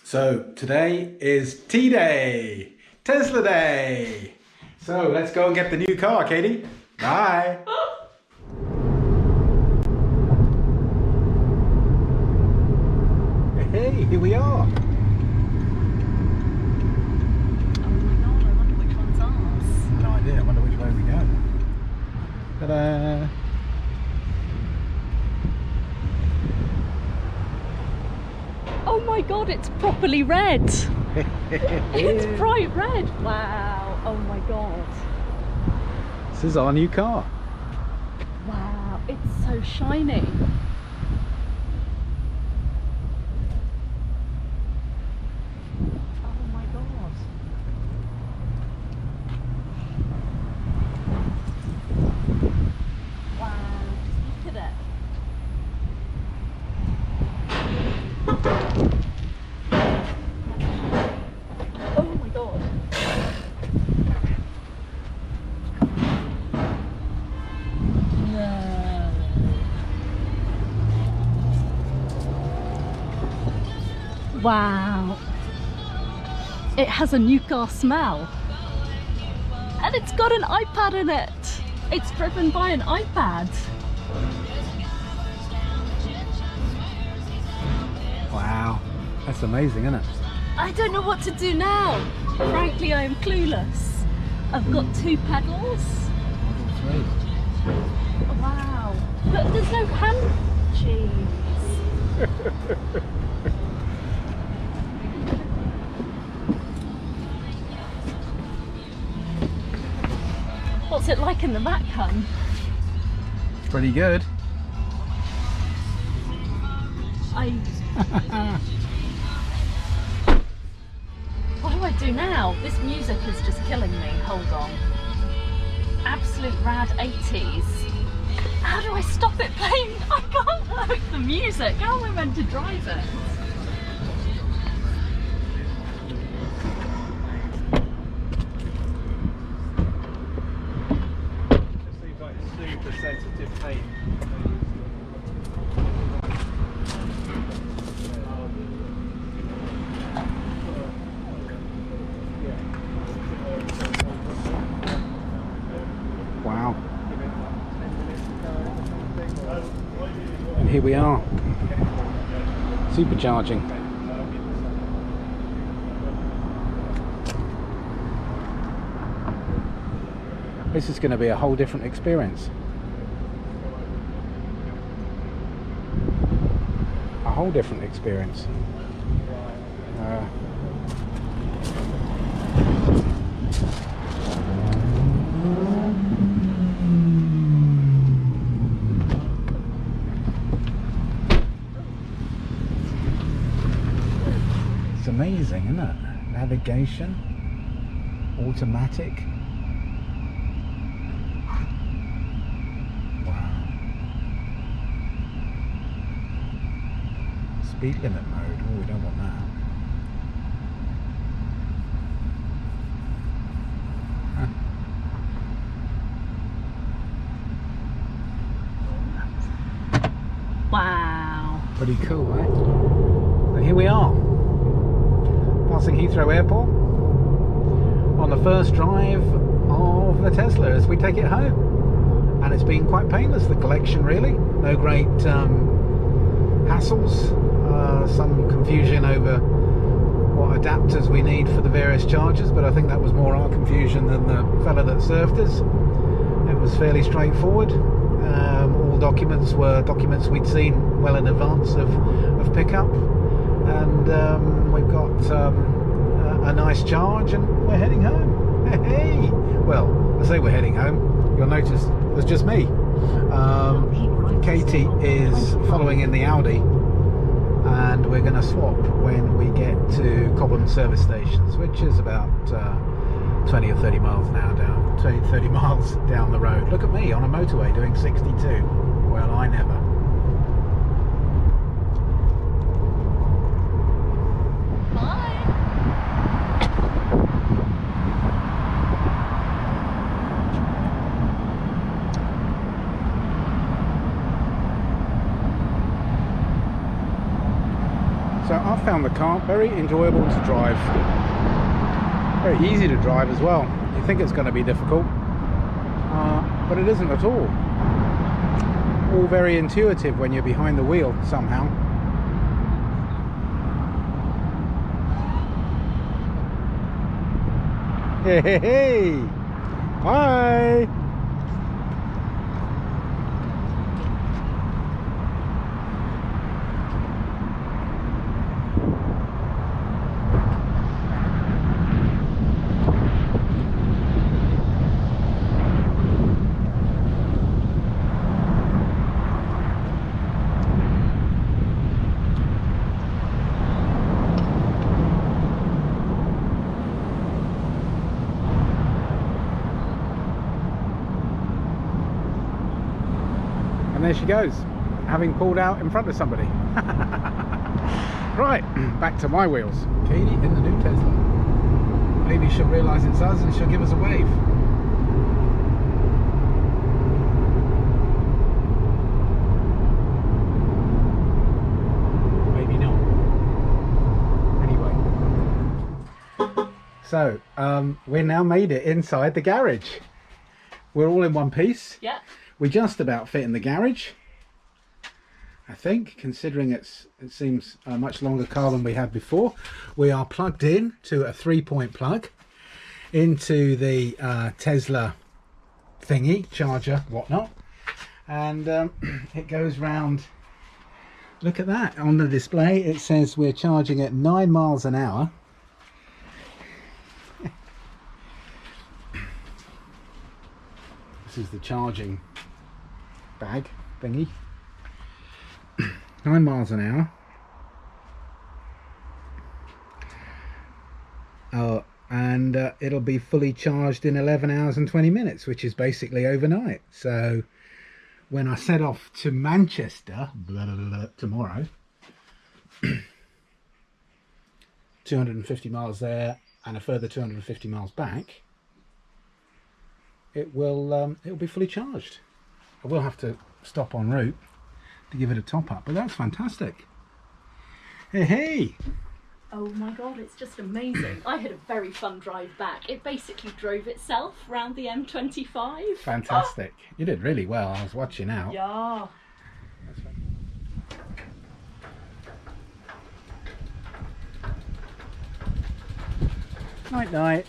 So today is T-Day, Tesla Day. So let's go and get the new car, Katie. Bye. Hey, here we are. Oh my god, I wonder which one's ours. No idea, I wonder which way we go. Ta-da! Oh my god, it's properly red. It's bright red. Wow. Oh my god. This is our new car. Wow, it's so shiny. Oh my god. Wow, just look at it. Oh my god. No. Wow. It has a new car smell. And it's got an iPad in it. It's driven by an iPad. Wow, that's amazing, isn't it? I don't know what to do now. Frankly, I am clueless. I've got two pedals. Wow. But there's no hand cheese. What's it like in the back, hun? Pretty good. What do I do now? This music is just killing me. Hold on. Absolute rad 80s. How do I stop it playing? I can't like the music. How am I meant to drive it? It seems like a super sensitive paint. Wow. And here we are, supercharging. This is going to be a whole different experience. A whole different experience. It's amazing, isn't it? Navigation, automatic. Wow. Speed limit mode. Oh, we don't want that. Huh. Wow. Pretty cool, right? So here we are, passing Heathrow Airport on the first drive of the Tesla as we take it home. And it's been quite painless, the collection really. No great hassles, some confusion over what adapters we need for the various chargers, but I think that was more our confusion than the fella that served us. It was fairly straightforward. All documents were documents we'd seen well in advance of pickup, and we've got a nice charge and we're heading home. Hey! Well, I say we're heading home, you'll notice there's just me. Katie is following in the Audi, and we're going to swap when we get to Cobham service stations, which is about 20 or 30 miles an hour down, 30 miles down the road. Look at me on a motorway doing 62. Well, I never. found the car very enjoyable to drive. Very easy to drive as well. You think it's going to be difficult, but it isn't at all. All very intuitive when you're behind the wheel somehow. Hey, hey, hey! Hi! And there she goes, having pulled out in front of somebody. Right, back to my wheels. Katie in the new Tesla. Maybe she'll realise it's us and she'll give us a wave. Maybe not. Anyway. So, we now made it inside the garage. We're all in one piece. Yeah. We just about fit in the garage, I think, considering it seems a much longer car than we had before. We are plugged in to a 3-point plug into the Tesla thingy, charger, whatnot, and it goes round. Look at that, on the display it says we're charging at 9 miles an hour. This is the charging bag thingy. 9 miles an hour. And it'll be fully charged in 11 hours and 20 minutes, which is basically overnight. So when I set off to Manchester tomorrow, 250 miles there and a further 250 miles back, it'll be fully charged. I will have to stop en route to give it a top up, but that's fantastic. Hey, hey! Oh my god, it's just amazing. I had a very fun drive back. It basically drove itself around the M25. Fantastic. You did really well. I was watching out. Yeah. Night night.